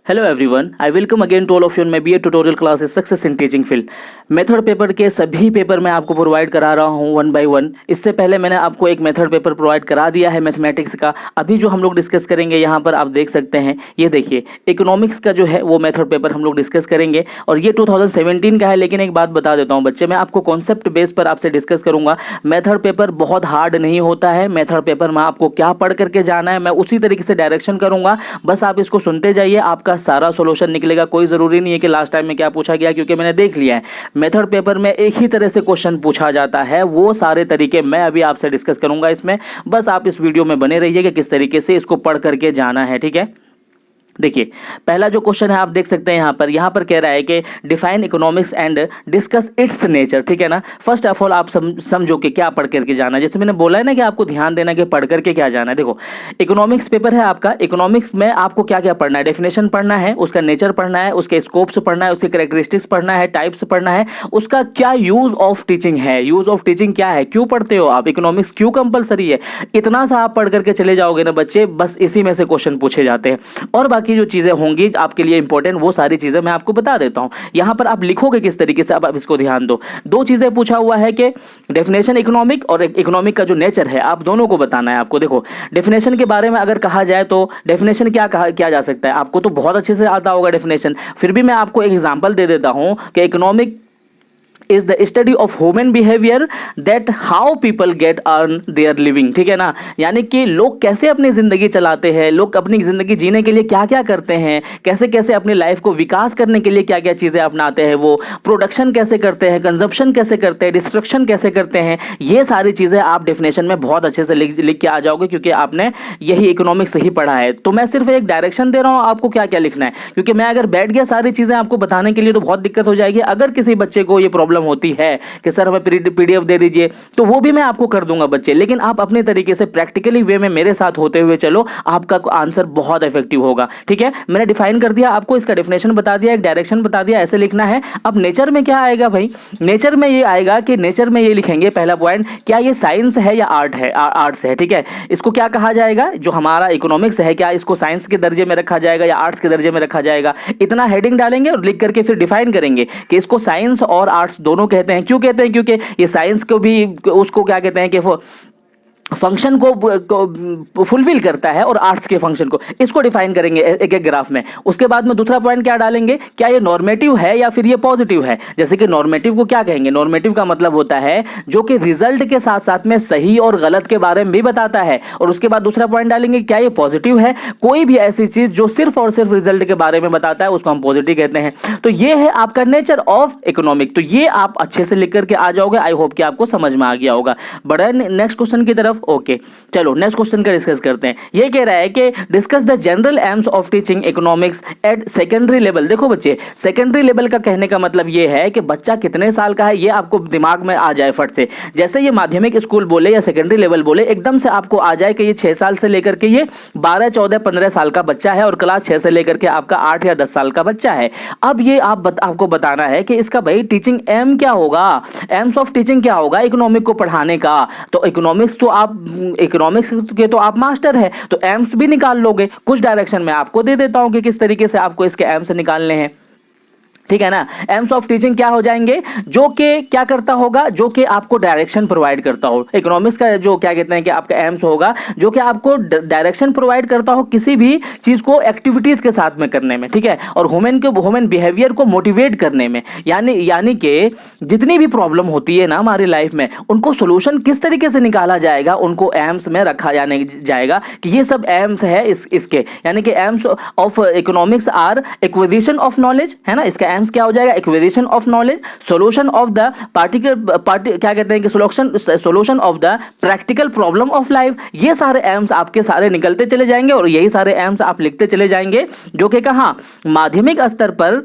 Hello everyone, I welcome again to all of you in my BA tutorial classes success in teaching field. Method paper के सभी paper मैं आपको provide करा रहा हूं one by one. इससे पहले मैंने आपको एक मेथड पेपर प्रोवाइड करा दिया है मैथमेटिक्स का। अभी जो हम लोग डिस्कस करेंगे यहाँ पर आप देख सकते हैं, ये देखिए इकोनॉमिक्स का जो है वो मेथड पेपर हम लोग डिस्कस करेंगे और ये 2017 का है। लेकिन एक बात बता देता हूँ बच्चे, मैं आपको कॉन्सेप्ट बेस पर आपसे डिस्कस करूंगा। मेथड पेपर बहुत हार्ड नहीं होता है। मेथड पेपर में आपको क्या पढ़ करके जाना है मैं उसी तरीके से डायरेक्शन करूंगा। बस आप इसको सुनते जाइए, आपका सारा सॉल्यूशन निकलेगा। कोई जरूरी नहीं है कि लास्ट टाइम में क्या पूछा गया, क्योंकि मैंने देख लिया है मेथड पेपर में एक ही तरह से क्वेश्चन पूछा जाता है। वो सारे तरीके मैं अभी आपसे डिस्कस करूंगा इसमें। बस आप इस वीडियो में बने रहिए कि किस तरीके से इसको पढ़ करके जाना है, ठीक है। देखिए पहला जो क्वेश्चन है आप देख सकते हैं यहाँ पर कह रहा है कि define economics and discuss it's nature, ठीक है ना। फर्स्ट ऑफ ऑल आप समझो कि क्या पढ़ करके जाना है। जैसे मैंने बोला है ना कि आपको ध्यान देना कि पढ़ करके क्या जाना है। देखो इकोनॉमिक्स पेपर है आपका। इकोनॉमिक्स में आपको क्या क्या पढ़ना है, डेफिनेशन पढ़ना है, उसका नेचर पढ़ना है, उसके स्कोप्स पढ़ना है, उसके कैरेक्टरिस्टिक्स पढ़ना है, टाइप्स पढ़ना है, उसका क्या यूज ऑफ टीचिंग है, यूज ऑफ टीचिंग क्या है, क्यों पढ़ते हो आप, इकोनॉमिक्स क्यों कंपलसरी है। इतना सा आप पढ़ करके चले जाओगे ना बच्चे, बस इसी में से क्वेश्चन पूछे जाते हैं। और बाकी जो चीजें होंगी आपके लिए इंपॉर्टेंट वो सारी चीजें मैं आपको बता देता हूं। यहां पर आप लिखोगे किस तरीके से, अब आप इसको ध्यान दो। दो चीजें पूछा हुआ है कि डेफिनेशन इकोनॉमिक और इकोनॉमिक का जो नेचर है आप दोनों को बताना है आपको। देखो डेफिनेशन के बारे में अगर कहा जाए तो डेफिनेशन क्या जा सकता है, आपको तो बहुत अच्छे से आता होगा डेफिनेशन। फिर भी मैं आपको एक एग्जांपल दे देता हूं कि economic is the study of human behaviour that how people get earn their living, ठीक है ना। यानी कि लोग कैसे अपनी जिंदगी चलाते हैं, लोग अपनी जिंदगी जीने के लिए क्या क्या करते हैं, कैसे कैसे अपनी लाइफ को विकास करने के लिए क्या क्या चीजें अपनाते हैं, वो प्रोडक्शन कैसे करते हैं, कंजप्शन कैसे करते हैं, डिस्ट्रक्शन कैसे करते हैं। ये सारी चीजें आप डेफिनेशन में बहुत अच्छे से लिख के आ जाओगे, क्योंकि आपने यही इकोनॉमिक्स ही पढ़ा है। तो मैं सिर्फ एक डायरेक्शन दे रहा हूं आपको क्या क्या लिखना है, क्योंकि मैं अगर बैठ गया सारी चीजें आपको बताने के लिए तो बहुत दिक्कत हो जाएगी। अगर किसी बच्चे को ये प्रॉब्लम होती है कि सर हमें पीडीएफ दे दीजिए, तो वो भी मैं आपको कर दूंगा बच्चे। लेकिन आप अपने तरीके से प्रैक्टिकली वे में मेरे साथ होते हुए चलो, आपका आंसर बहुत इफेक्टिव होगा, ठीक है। मैंने डिफाइन कर दिया आपको, इसका डेफिनेशन बता दिया, एक डायरेक्शन बता दिया, ऐसे लिखना है। अब नेचर में क्या आएगा भाई, नेचर में ये आएगा कि नेचर में ये लिखेंगे पहला पॉइंट, क्या ये साइंस है या आर्ट है, आर्ट्स है, ठीक है। इसको क्या कहा जाएगा, जो हमारा इकोनॉमिक्स है क्या इसको साइंस के दर्जे में रखा जाएगा या आर्ट्स के दर्जे में रखा जाएगा। इतना हेडिंग डालेंगे और लिख करके फिर डिफाइन करेंगे कि इसको साइंस और आर्ट्स दोनों कहते हैं। क्यों कहते हैं, क्योंकि ये साइंस को भी उसको क्या कहते हैं कि वो फंक्शन को फुलफिल करता है और आर्ट्स के फंक्शन को, इसको डिफाइन करेंगे एक एक ग्राफ में। उसके बाद में दूसरा पॉइंट क्या डालेंगे, क्या ये नॉर्मेटिव है या फिर ये पॉजिटिव है। जैसे कि नॉर्मेटिव को क्या कहेंगे, नॉर्मेटिव का मतलब होता है जो कि रिजल्ट के साथ साथ में सही और गलत के बारे में भी बताता है। और उसके बाद दूसरा पॉइंट डालेंगे क्या ये पॉजिटिव है, कोई भी ऐसी चीज जो सिर्फ और सिर्फ रिजल्ट के बारे में बताता है उसको हम पॉजिटिव कहते हैं। तो ये है आपका नेचर ऑफ इकोनॉमिक। तो ये आप अच्छे से लिख करके आ जाओगे। आई होप कि आपको समझ में आ गया होगा। बढ़े नेक्स्ट क्वेश्चन की तरफ। ओके चलो नेक्स्ट क्वेश्चन का डिस्कस करते हैं। ये कह रहा है कि discuss the general AIIMS of teaching economics eight secondary level. देखो बच्चे, सेकेंडरी लेवल का कहने का मतलब ये है कि बच्चा कितने साल का है ये आपको दिमाग में आ जाए फट से। जैसे ये माध्यमिक स्कूल बोले या सेकेंडरी लेवल बोले, एकदम से आपको आ जाए कि ये 6 साल से लेकर के ये 12, 14, 15 साल का बच्चा है और क्लास 6 से लेकर के आपका 8 या 10 साल का बच्चा है। अब ये आपको बताना है कि इसका भाई टीचिंग एम क्या होगा, एम्स ऑफ टीचिंग क्या होगा इकोनॉमिक को पढ़ाने का। तो इकोनॉमिक्स तो इकोनॉमिक्स के तो आप मास्टर है, तो एम्स भी निकाल लोगे। कुछ डायरेक्शन में आपको दे देता हूं कि किस तरीके से आपको इसके एम्स निकालने हैं, ठीक है ना। एम्स ऑफ टीचिंग क्या हो जाएंगे, जो कि क्या करता होगा, जो कि आपको डायरेक्शन प्रोवाइड करता हो। इकोनॉमिक्स का जो क्या कहते हैं कि आपका एम्स होगा जो कि आपको डायरेक्शन प्रोवाइड करता हो किसी भी चीज को एक्टिविटीज के साथ में करने में, ठीक है। और ह्यूमन बिहेवियर को मोटिवेट करने में, यानी कि जितनी भी प्रॉब्लम होती है ना हमारी लाइफ में, उनको सोल्यूशन किस तरीके से निकाला जाएगा, उनको एम्स में रखा जाएगा कि ये सब एम्स है इसके। यानी कि aims of economics are acquisition of knowledge, है ना। इसका एम्स क्या हो जाएगा, acquisition of knowledge, solution of the क्या कहते हैं कि solution of the practical problem of life. ये सारे एम्स आपके सारे निकलते चले जाएंगे और यही सारे एम्स आप लिखते चले जाएंगे, जो कि कहां माध्यमिक स्तर पर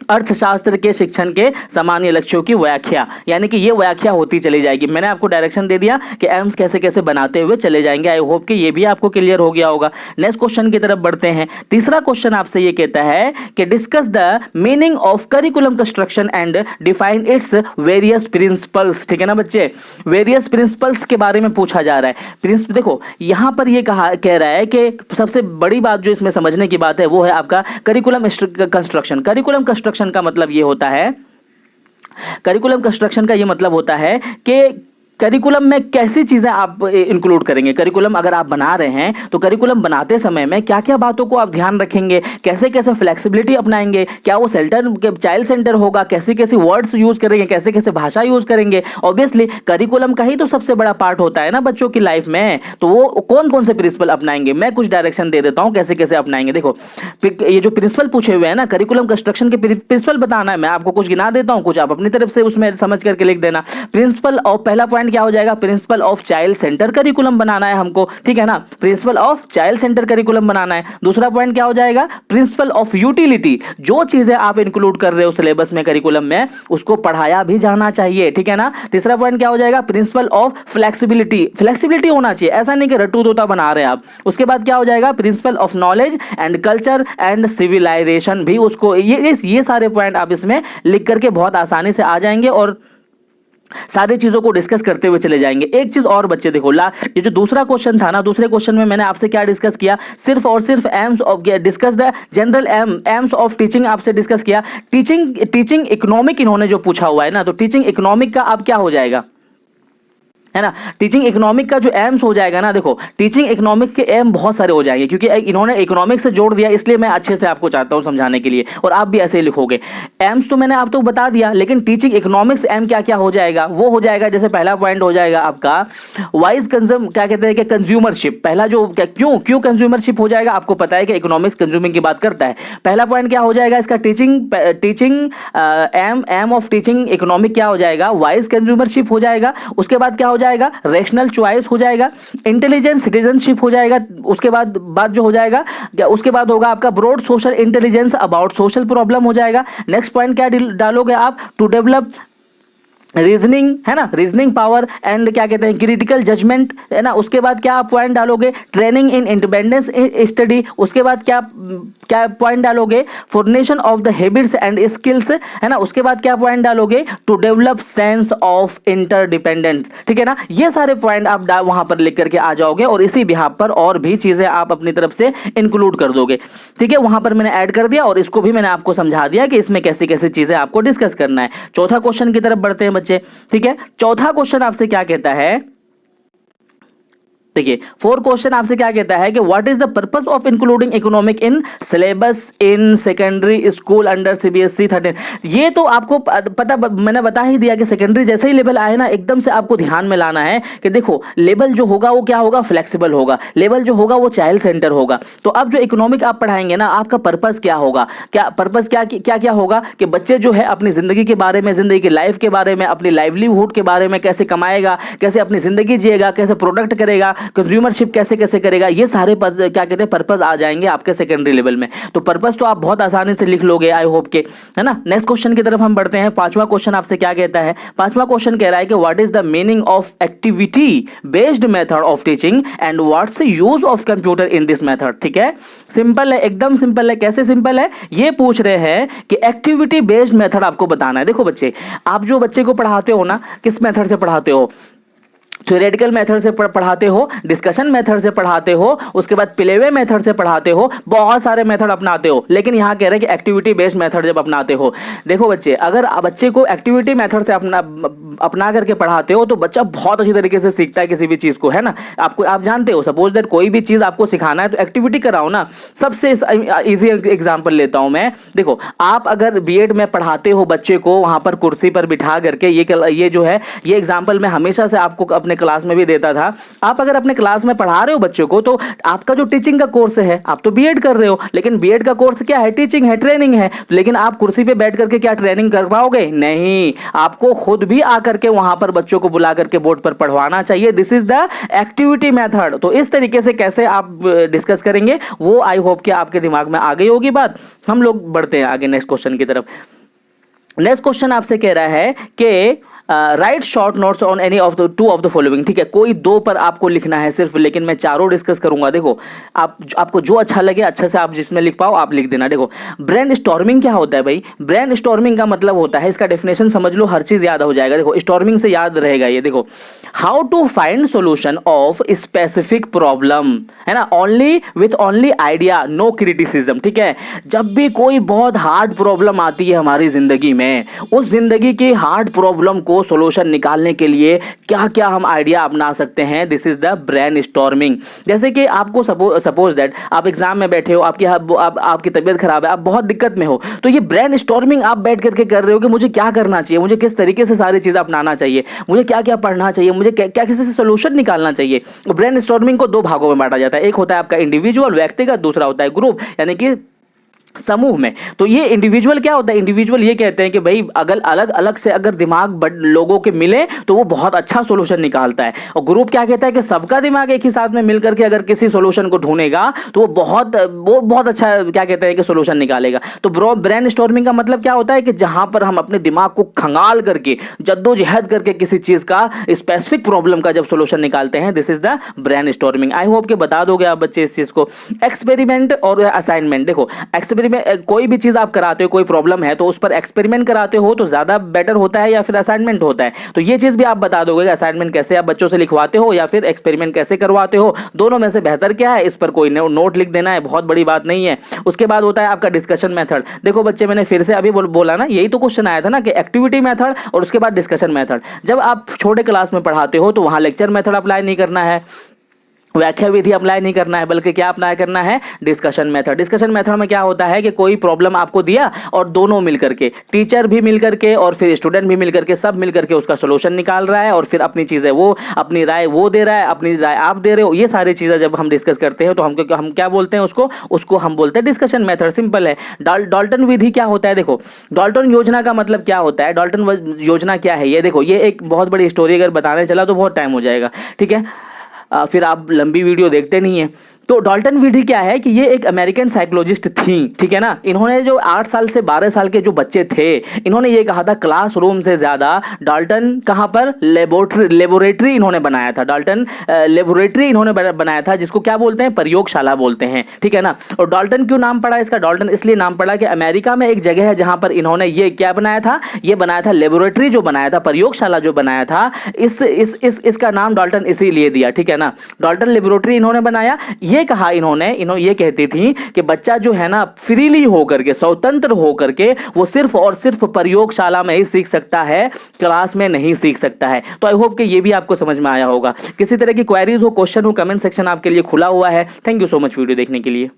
अर्थशास्त्र के शिक्षण के सामान्य लक्ष्यों की व्याख्या, यानी कि ये व्याख्या होती चली जाएगी। मैंने आपको डायरेक्शन दे दिया कि एम्स कैसे कैसे बनाते हुए चले जाएंगे। आई होप कि ये भी आपको क्लियर हो गया होगा। नेक्स्ट क्वेश्चन की तरफ बढ़ते हैं। तीसरा क्वेश्चन आपसे ये कहता है कि discuss the meaning of curriculum construction and define its various principles. ठीक है ना बच्चे, वेरियस प्रिंसिपल्स के बारे में पूछा जा रहा है। प्रिंसिपल देखो यहां पर ये कह रहा है कि सबसे बड़ी बात जो इसमें समझने की बात है वो है आपका करिकुलम कंस्ट्रक्शन। करिकुलम कंस्ट्रक्शन का मतलब ये होता है, करिकुलम कंस्ट्रक्शन का ये मतलब होता है कि करिकुलम में कैसी चीज़ें आप इंक्लूड करेंगे। करिकुलम अगर आप बना रहे हैं तो करिकुलम बनाते समय में क्या क्या बातों को आप ध्यान रखेंगे, कैसे कैसे फ्लेक्सिबिलिटी अपनाएंगे, क्या वो चाइल्ड सेंटर होगा, कैसे कैसे वर्ड्स यूज करेंगे, कैसे कैसे भाषा यूज करेंगे। ऑब्वियसली करिकुलम का ही तो सबसे बड़ा पार्ट होता है ना बच्चों की लाइफ में, तो वो कौन कौन से प्रिंसिपल अपनाएंगे। मैं कुछ डायरेक्शन दे देता हूँ कैसे कैसे अपनाएंगे। देखो ये जो प्रिंसिपल पूछे हुए हैं ना, करिकुलम कंस्ट्रक्शन के प्रिंसिपल बताना है। मैं आपको कुछ गिना देता हूँ, कुछ आप अपनी तरफ से उसमें समझ करके लिख देना। प्रिंसिपल ऑफ, पहला पॉइंट क्या हो जाएगा, principle of child centre curriculum बनाना है हमको, ठीक है ना, principle of child centre curriculum बनाना है। दूसरा पॉइंट क्या हो जाएगा, प्रिंसिपल ऑफ यूटिलिटी, जो चीजें आप इंक्लूड कर रहे हो सिलेबस में करिकुलम में उसको पढ़ाया भी जाना चाहिए, ठीक है ना। तीसरा पॉइंट क्या हो जाएगा, प्रिंसिपल ऑफ फ्लेक्सिबिलिटी, फ्लेक्सिबिलिटी होना चाहिए, ऐसा नहीं कि रट्टू तोता बना रहे हैं आप। उसके बाद क्या हो जाएगा, principle of knowledge and culture and civilisation भी उसको, ये सारे पॉइंट आप इसमें लिख करके बहुत आसानी से आ जाएंगे और सारी चीजों को डिस्कस करते हुए चले जाएंगे। एक चीज और बच्चे देखो, ये जो दूसरा क्वेश्चन था ना, दूसरे क्वेश्चन में मैंने आपसे क्या डिस्कस किया, सिर्फ और सिर्फ AIIMS of, discuss the general AIIMS of teaching आपसे डिस्कस किया। टीचिंग इकोनॉमिक इन्होंने जो पूछा हुआ है ना, तो टीचिंग इकोनॉमिक का अब क्या हो जाएगा, है ना, टीचिंग इकोनॉमिक का जो एम्स हो जाएगा ना, देखो टीचिंग इकोनॉमिक के एम बहुत सारे हो जाएंगे क्योंकि इन्होंने इकोनॉमिक से जोड़ दिया, इसलिए मैं अच्छे से आपको चाहता हूं समझाने के लिए, और आप भी ऐसे ही लिखोगे। एम्स तो मैंने आपको बता दिया, लेकिन टीचिंग इकोनॉमिक्स एम क्या क्या हो जाएगा, वो हो जाएगा, जैसे पहला पॉइंट हो जाएगा आपका वाइज कंज्यूम, क्या कहते हैं कि कंज्यूमरशिप। पहला जो क्यों कंज्यूमरशिप हो जाएगा, आपको पता है कि इकोनॉमिक्स कंज्यूमिंग की बात करता है। पहला पॉइंट क्या हो जाएगा इसका, teaching aim of teaching economic क्या हो जाएगा, वाइज कंज्यूमरशिप हो जाएगा। उसके बाद क्या हो जाएगा, रेशनल चॉइस हो जाएगा, इंटेलिजेंट सिटीजनशिप हो जाएगा। उसके बाद जो हो जाएगा, उसके बाद होगा आपका broad social intelligence about social problem हो जाएगा। नेक्स्ट पॉइंट क्या डालोगे आप, टू डेवलप रीजनिंग, है ना, रीजनिंग पावर एंड क्या कहते हैं क्रिटिकल जजमेंट, है ना। उसके बाद क्या आप पॉइंट डालोगे, ट्रेनिंग इन इंडिपेंडेंस स्टडी। उसके बाद क्या पॉइंट डालोगे, formation of the habits and skills, है ना। उसके बाद क्या पॉइंट डालोगे, to develop sense of interdependence, ठीक है ना। ये सारे पॉइंट आप वहां पर लिख करके आ जाओगे और इसी बिहाफ पर और भी चीजें आप अपनी तरफ से इंक्लूड कर दोगे, ठीक है। वहां पर मैंने ऐड कर दिया और इसको भी मैंने आपको समझा दिया कि इसमें कैसी कैसी चीजें आपको डिस्कस करना है। चौथा क्वेश्चन की तरफ बढ़ते हैं बच्चे, ठीक है। चौथा क्वेश्चन आपसे क्या कहता है, देखिए फोर्थ क्वेश्चन आपसे क्या कहता है कि what is the purpose of including economic in syllabus in secondary school under CBSE 13। ये तो आपको पता, मैंने बता ही दिया कि सेकेंडरी जैसे ही लेवल आए ना, एकदम से आपको ध्यान में लाना है कि देखो लेवल जो होगा वो क्या होगा, फ्लेक्सिबल होगा, लेवल जो होगा वो चाइल्ड सेंटर होगा। तो अब जो इकोनॉमिक आप पढ़ाएंगे ना, आपका पर्पस क्या होगा, क्या पर्पस क्या होगा कि बच्चे जो है अपनी जिंदगी के बारे में, जिंदगी की लाइफ के बारे में, अपनी लाइवलीहुड के बारे में, कैसे कमाएगा, कैसे अपनी जिंदगी जिएगा, कैसे प्रोडक्ट करेगा, कंज्यूमरशिप कैसे कैसे करेगा, ये सारे क्या कहते हैं पर्पस आ जाएंगे आपके सेकेंडरी लेवल में। तो पर्पस तो आप बहुत आसानी से लिख लोगे, आई होप के, है ना। नेक्स्ट क्वेश्चन की तरफ हम बढ़ते हैं। पांचवा क्वेश्चन आपसे क्या कहता है, पांचवा क्वेश्चन कह रहा है कि what is the meaning of activity based method of teaching and what's use of computer in this method. ठीक है, सिंपल है, एकदम सिंपल है। कैसे सिंपल है, ये पूछ रहे हैं कि एक्टिविटी बेस्ड मेथड आपको बताना है। देखो बच्चे, आप जो बच्चे को पढ़ाते हो ना, किस मेथड से पढ़ाते हो, थ्योरेटिकल मेथड से पढ़ाते हो, डिस्कशन मेथड से पढ़ाते हो, उसके बाद प्लेवे मेथड से पढ़ाते हो, बहुत सारे मेथड अपनाते हो, लेकिन यहां कह रहे हैं कि एक्टिविटी बेस्ड मेथड जब अपनाते हो। देखो बच्चे, अगर बच्चे को एक्टिविटी मेथड से अपना करके पढ़ाते हो तो बच्चा बहुत अच्छी तरीके से सीखता है किसी भी चीज को, है ना। आप जानते हो, सपोज दैट कोई भी चीज आपको सिखाना है तो एक्टिविटी कराओ ना। सबसे इजी एग्जाम्पल लेता हूं मैं, देखो आप अगर बीएड में पढ़ाते हो बच्चे को, वहां पर कुर्सी पर बिठा करके, ये जो है ये एग्जाम्पल मैं हमेशा से आपको अपने क्लास में भी देता था। आप अगर अपने क्लास में पढ़ा रहे हो बच्चों को, तो आपका जो टीचिंग का कोर्स है, आप तो बीएड कर रहे हो, लेकिन बीएड का कोर्स क्या है, टीचिंग है, ट्रेनिंग है। लेकिन आप कुर्सी पे बैठ करके क्या ट्रेनिंग कर पाओगे, नहीं। आपको खुद भी आकर के वहां पर बच्चों को बुला करके बोर्ड पर पढ़वाना चाहिए। This is the activity method. तो इस तरीके से कैसे आप डिस्कस करेंगे, वो आई होप कि आपके दिमाग में आ गई होगी बात। हम लोग बढ़ते हैं आगे नेक्स्ट क्वेश्चन की तरफ। नेक्स्ट क्वेश्चन आपसे कह रहा है कि right short notes on any of the two of the following. ठीक है, कोई दो पर आपको लिखना है सिर्फ, लेकिन मैं चारों डिस्कस करूंगा। देखो आपको जो अच्छा लगे, अच्छे से आप जिसमें लिख पाओ आप लिख देना। देखो ब्रेन स्टॉर्मिंग क्या होता है भाई? ब्रेन स्टॉर्मिंग का मतलब होता है, इसका डेफिनेशन समझ लो, हर चीज याद हो जाएगा। देखो स्टॉर्मिंग से याद रहेगा ये। देखो how to find solution of specific problem, है ना, only with only idea, no criticism. ठीक है, जब भी कोई बहुत हार्ड प्रॉब्लम आती है हमारी जिंदगी में, उस जिंदगी की हार्ड प्रॉब्लम को सॉल्यूशन निकालने के लिए क्या क्या हम आइडिया अपना सकते हैं, this is the brain storming. जैसे कि आपको सपोज दैट आप एग्जाम में बैठे हो, आपकी तबीयत खराब है, आप बहुत दिक्कत में हो, तो ये ब्रेन स्टॉर्मिंग आप बैठ करके कर रहे हो कि मुझे क्या करना चाहिए, मुझे किस तरीके से सारी चीजें अपनाना चाहिए, मुझे क्या क्या पढ़ना चाहिए, मुझे क्या किसी से सोल्यूशन निकालना चाहिए। ब्रेन स्टॉर्मिंग को दो भागों में बांटा जाता है, एक होता है आपका इंडिविजुअल व्यक्तिगत, दूसरा होता है ग्रुप यानी कि समूह में। तो ये इंडिविजुअल क्या होता है? इंडिविजुअल ये कहते हैं कि भाई अगर अलग अलग से अगर दिमाग लोगों के मिले तो वो बहुत अच्छा सॉल्यूशन निकालता है। और ग्रुप क्या कहता है कि सबका दिमाग एक ही साथ में मिलकर के अगर किसी सॉल्यूशन को ढूंढेगा तो वो बहुत अच्छा क्या कहते हैं कि सॉल्यूशन निकालेगा। तो ब्रेन स्टॉर्मिंग का मतलब क्या होता है कि जहां पर हम अपने दिमाग को खंगाल करके जद्दोजहद करके किसी चीज का स्पेसिफिक प्रॉब्लम का जब सॉल्यूशन निकालते हैं, this is the brain storming. I hope कि बता दोगे आप बच्चे इस चीज को। एक्सपेरिमेंट और असाइनमेंट, देखो एक्सपेरिमेंट में कोई भी चीज आप कराते हो, कोई प्रॉब्लम है तो उस पर एक्सपेरिमेंट कराते हो तो ज्यादा बेटर होता है या फिर असाइनमेंट होता है? तो ये चीज भी आप बता दोगे कि असाइनमेंट कैसे आप बच्चों से लिखवाते हो या फिर एक्सपेरिमेंट कैसे करवाते हो, दोनों में से बेहतर क्या है, इस पर कोई नोट लिख देना है, बहुत बड़ी बात नहीं है। उसके बाद होता है आपका डिस्कशन मेथड। देखो बच्चे, मैंने फिर से अभी बोला ना, यही तो क्वेश्चन आया था ना कि एक्टिविटी मेथड और उसके बाद डिस्कशन मेथड। जब आप छोटे क्लास में पढ़ाते हो तो वहां लेक्चर मेथड अप्लाई नहीं करना है, व्याख्या विधि अप्लाई नहीं करना है, बल्कि क्या अप्लाई करना है? Discussion method. डिस्कशन मेथड में क्या होता है कि कोई प्रॉब्लम आपको दिया और दोनों मिलकर के, टीचर भी मिलकर के और फिर स्टूडेंट भी मिलकर के, सब मिलकर के उसका सॉल्यूशन निकाल रहा है और फिर अपनी चीजें वो, अपनी राय वो दे रहा है, अपनी राय आप दे रहे हो। ये सारी चीजें जब हम डिस्कस करते हैं तो हम क्या बोलते हैं उसको हम बोलते हैं डिस्कशन मेथड। सिंपल है। डाल्टन विधि क्या होता है? देखो डाल्टन योजना का मतलब क्या होता है, डाल्टन योजना क्या है, ये देखो, ये एक बहुत बड़ी स्टोरी अगर बताने चला तो बहुत टाइम हो जाएगा। ठीक है, फिर आप लंबी वीडियो देखते नहीं है। तो डाल्टन विधि क्या है कि ये एक अमेरिकन साइकोलॉजिस्ट थी, ठीक है ना। इन्होंने जो 8 साल से 12 साल के जो बच्चे थे, इन्होंने ये कहा था क्लासरूम से ज्यादा डाल्टन कहां पर, लेबोरेटरी इन्होंने बनाया था। डाल्टन लेबोरेटरी इन्होंने बनाया था, जिसको क्या बोलते हैं? प्रयोगशाला बोलते हैं, ठीक है ना। और डाल्टन क्यों नाम पड़ा इसका? डाल्टन इसलिए नाम पड़ा कि अमेरिका में एक जगह है जहां पर इन्होंने ये क्या बनाया था, ये बनाया था लेबोरेटरी जो बनाया था, प्रयोगशाला जो बनाया था, इसका नाम डाल्टन इसीलिए दिया, ठीक है ना। डाल्टन लेबोरेटरी इन्होंने बनाया। ये कहा इन्होंने ये कहती थी कि बच्चा जो है ना फ्रीली होकर के, स्वतंत्र होकर के, वो सिर्फ और सिर्फ प्रयोगशाला में ही सीख सकता है, क्लास में नहीं सीख सकता है। तो आई होप कि ये भी आपको समझ में आया होगा। किसी तरह की क्वेरीज हो, क्वेश्चन हो, कमेंट सेक्शन आपके लिए खुला हुआ है। Thank you so much video देखने के लिए।